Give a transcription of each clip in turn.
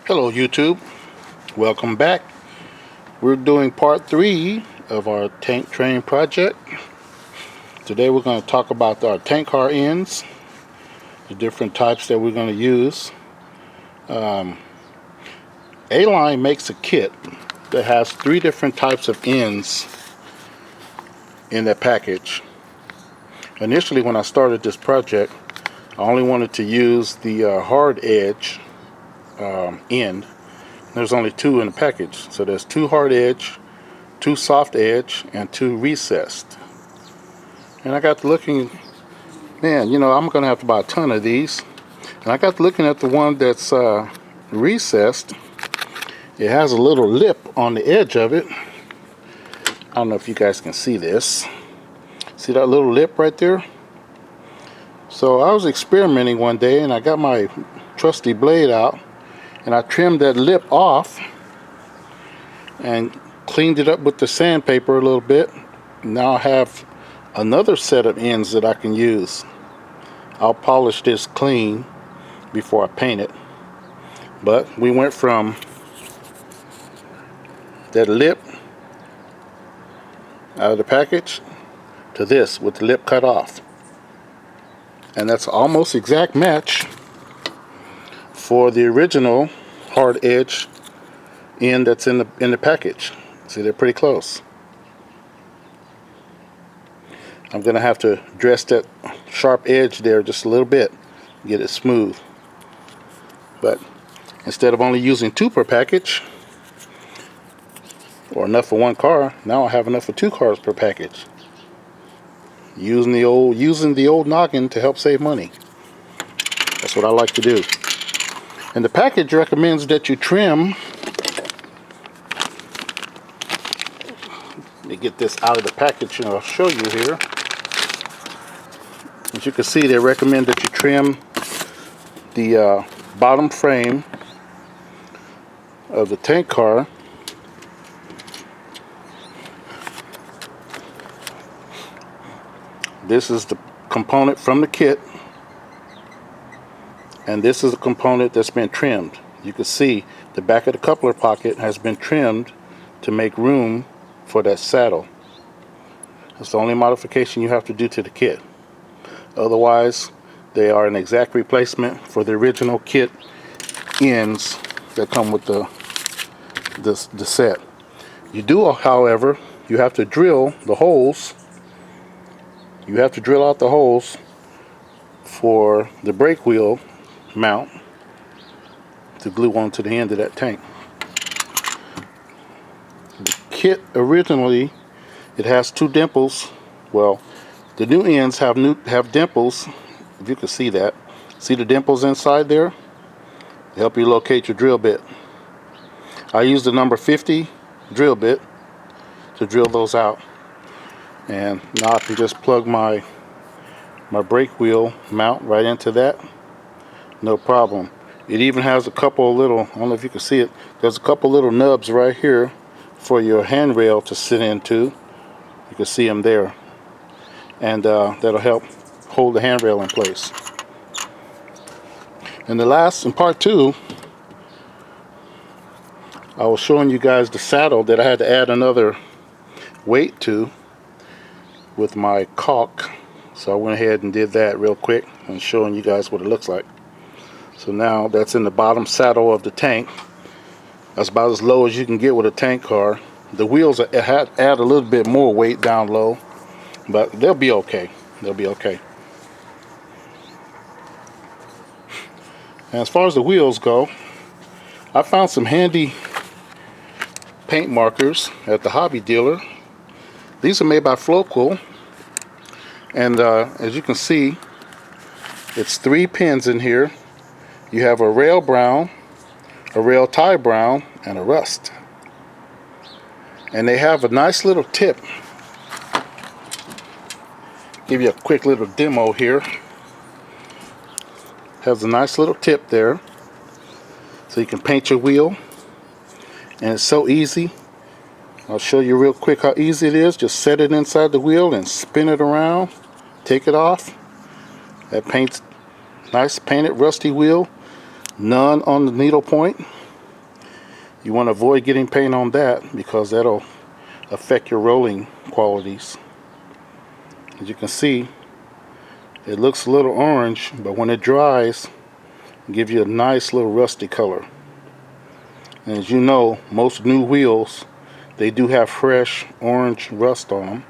Hello YouTube, welcome back. We're doing part 3 of our tank train project. Today we're going to talk about our tank car ends, the different types that we're going to use. A-Line makes a kit that has 3 different types of ends in that package. Initially when I started this project, I only wanted to use the hard edge end. There's only 2 in the package, so there's 2 hard edge, 2 soft edge, and 2 recessed. And I got to looking, man, I'm gonna have to buy a ton of these. And I got to looking at the one that's recessed. It has a little lip on the edge of it. I don't know if you guys can see this. See that little lip right there? So I was experimenting one day and I got my trusty blade out and I trimmed that lip off and cleaned it up with the sandpaper a little bit. Now I have another set of ends that I can use. I'll polish this clean before I paint it. But we went from that lip out of the package to this with the lip cut off. And that's almost exact match for the original hard edge end that's in the package. See, they're pretty close. I'm gonna have to dress that sharp edge there just a little bit, get it smooth. But instead of only using 2 per package, or enough for 1 car, now I have enough for 2 cars per package. Using the old noggin to help save money. That's what I like to do. And the package recommends that you trim. Let me get this out of the package and I'll show you here. As you can see, they recommend that you trim the bottom frame of the tank car. This is the component from the kit, and this is a component that's been trimmed. You can see the back of the coupler pocket has been trimmed to make room for that saddle. That's the only modification you have to do to the kit. Otherwise, they are an exact replacement for the original kit ends that come with the set. You do, however, you have to drill the holes. You have to drill out the holes for the brake wheel mount to glue onto the end of that tank. The kit originally, it has 2 dimples. Well, the new ends have dimples. If you can see that. See the dimples inside there? They help you locate your drill bit. I use the number 50 drill bit to drill those out. And now I can just plug my brake wheel mount right into that. No problem. It even has a couple of little, I don't know if you can see it, there's a couple little nubs right here for your handrail to sit into. You can see them there. And that'll help hold the handrail in place. And the last, in part 2, I was showing you guys the saddle that I had to add another weight to with my caulk. So I went ahead and did that real quick and showing you guys what it looks like. So now that's in the bottom saddle of the tank. That's about as low as you can get with a tank car. The wheels add a little bit more weight down low, but they'll be okay. They'll be okay. And as far as the wheels go, I found some handy paint markers at the hobby dealer. These are made by Flowcool, and as you can see, it's 3 pins in here. You have a rail brown, a rail tie brown, and a rust. And they have a nice little tip. Give you a quick little demo here. Has a nice little tip there, so you can paint your wheel. And it's so easy. I'll show you real quick how easy it is. Just set it inside the wheel and spin it around. Take it off. That paints nice painted rusty wheel. None on the needle point. You want to avoid getting paint on that because that'll affect your rolling qualities. As you can see, it looks a little orange, but when it dries, it gives you a nice little rusty color. And as you know, most new wheels, they do have fresh orange rust on them.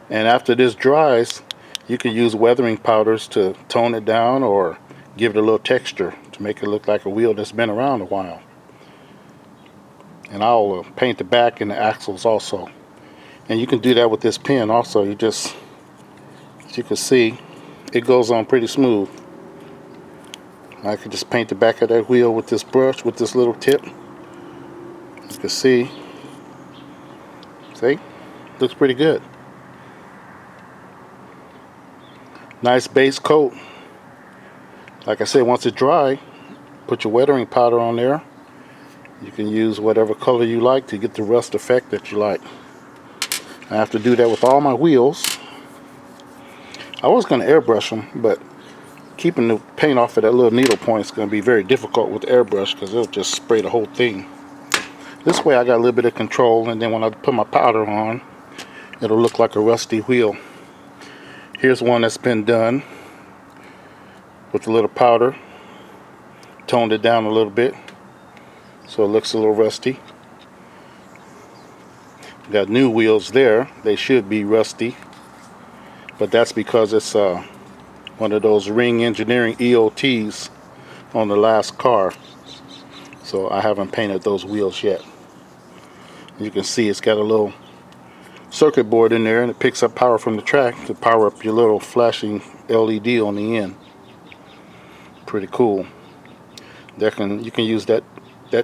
And after this dries, you can use weathering powders to tone it down or give it a little texture to make it look like a wheel that's been around a while. And I'll paint the back and the axles also. And you can do that with this pen also. You just, as you can see, it goes on pretty smooth. I could just paint the back of that wheel with this brush, with this little tip. You can see, looks pretty good. Nice base coat. Like I said, once it's dry, put your weathering powder on there. You can use whatever color you like to get the rust effect that you like. I have to do that with all my wheels. I was going to airbrush them, but keeping the paint off of that little needle point is going to be very difficult with the airbrush because it'll just spray the whole thing. This way I got a little bit of control, and then when I put my powder on, it'll look like a rusty wheel. Here's one that's been done with a little powder. Toned it down a little bit so it looks a little rusty. Got new wheels there. They should be rusty, but that's because it's one of those Ring Engineering EOTs on the last car. So I haven't painted those wheels yet. You can see it's got a little circuit board in there, and it picks up power from the track to power up your little flashing LED on the end. Pretty cool. You can use that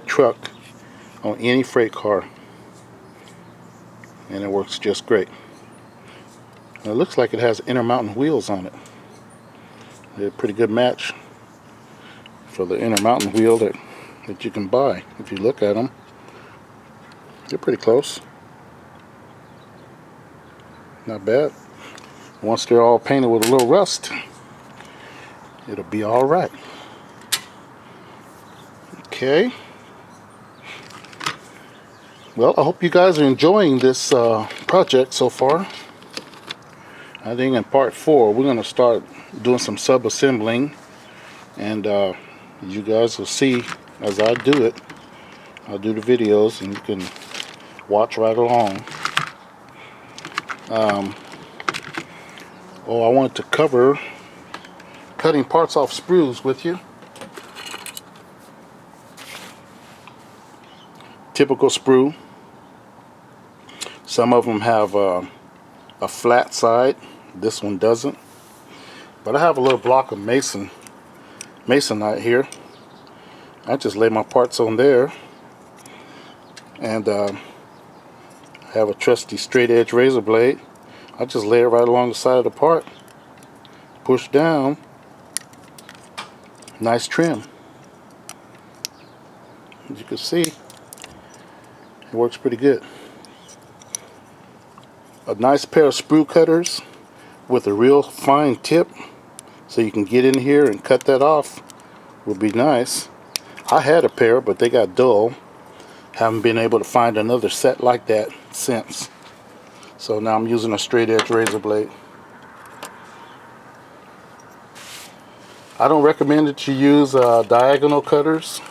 truck on any freight car, and it works just great. It looks like it has Intermountain wheels on it. They're a pretty good match for the Intermountain wheel that you can buy. If you look at them, they're pretty close. Not bad. Once they're all painted with a little rust, it'll be all right. Okay. Well, I hope you guys are enjoying this project so far. I think in part 4 we're going to start doing some sub-assembling, and you guys will see as I do it. I'll do the videos and you can watch right along. I wanted to cover cutting parts off sprues with you. Typical sprue. Some of them have a flat side. This one doesn't. But I have a little block of masonite here. I just lay my parts on there, and have a trusty straight edge razor blade. I just lay it right along the side of the part, push down, nice trim. As you can see, it works pretty good. A nice pair of sprue cutters with a real fine tip so you can get in here and cut that off would be nice. I had a pair, but they got dull. Haven't been able to find another set like that since. So now I'm using a straight edge razor blade. I don't recommend that you use diagonal cutters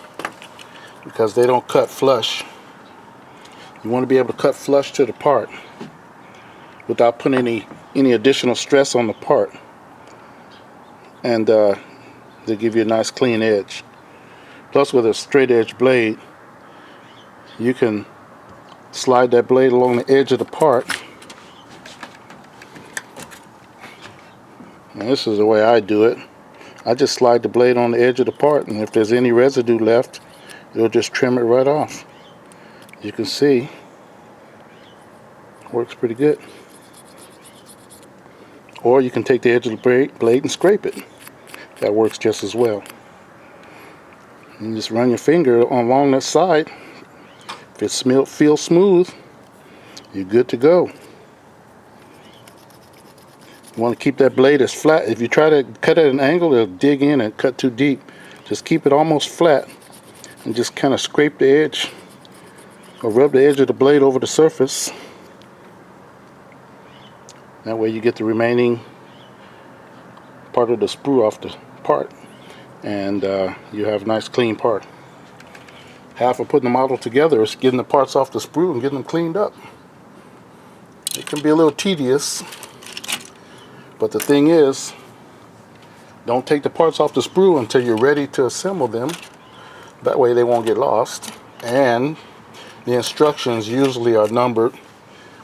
because they don't cut flush. You want to be able to cut flush to the part without putting any additional stress on the part, and they give you a nice clean edge. Plus, with a straight edge blade, you can slide that blade along the edge of the part. And this is the way I do it. I just slide the blade on the edge of the part, and if there's any residue left, it'll just trim it right off. You can see, works pretty good. Or you can take the edge of the blade and scrape it. That works just as well. You just run your finger along that side. If it feels smooth, you're good to go. You want to keep that blade as flat. If you try to cut at an angle, it'll dig in and cut too deep. Just keep it almost flat and just kind of scrape the edge I'll rub the edge of the blade over the surface. That way you get the remaining part of the sprue off the part, and you have a nice clean part. Half of putting the model together is getting the parts off the sprue and getting them cleaned up. It can be a little tedious, but the thing is, don't take the parts off the sprue until you're ready to assemble them. That way they won't get lost, and the instructions usually are numbered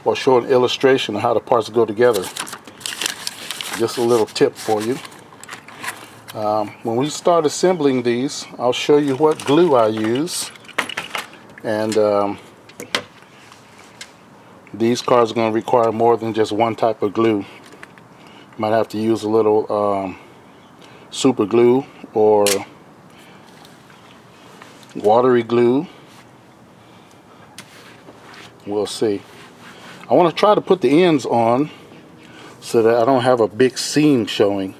or show an illustration of how the parts go together. Just a little tip for you. When we start assembling these, I'll show you what glue I use. And these cars are going to require more than just one type of glue. Might have to use a little super glue or watery glue. We'll see. I want to try to put the ends on so that I don't have a big seam showing.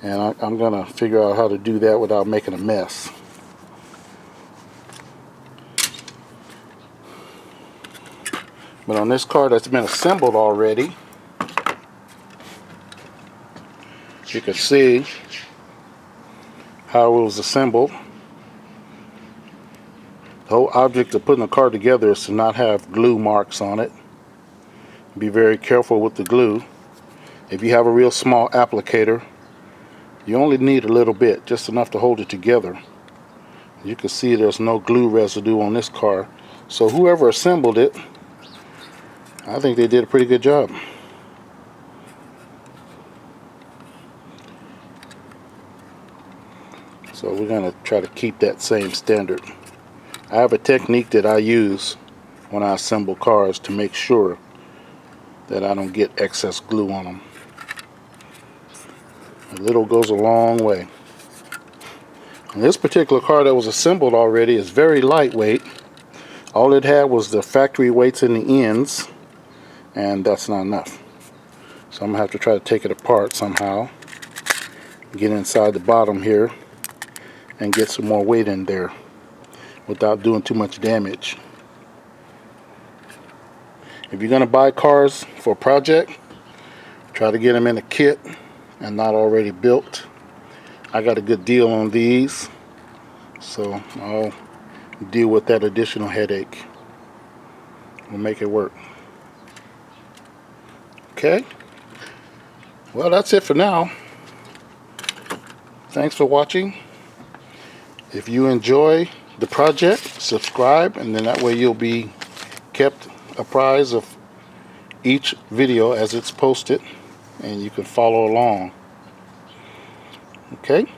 And I'm going to figure out how to do that without making a mess. But on this car that's been assembled already, you can see how it was assembled. The whole object of putting a car together is to not have glue marks on it. Be very careful with the glue. If you have a real small applicator, you only need a little bit, just enough to hold it together. You can see there's no glue residue on this car. So whoever assembled it, I think they did a pretty good job. So we're going to try to keep that same standard. I have a technique that I use when I assemble cars to make sure that I don't get excess glue on them. A little goes a long way. And this particular car that was assembled already is very lightweight. All it had was the factory weights in the ends, and that's not enough. So I'm going to have to try to take it apart somehow, get inside the bottom here, and get some more weight in there without doing too much damage. If you're going to buy cars for a project, try to get them in a kit and not already built. I got a good deal on these, so I'll deal with that additional headache. We'll make it work. Okay, well, that's it for now. Thanks for watching. If you enjoy the project, subscribe, and then that way you'll be kept apprised of each video as it's posted, and you can follow along. Okay,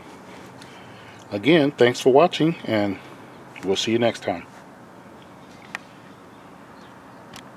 again, thanks for watching, and we'll see you next time.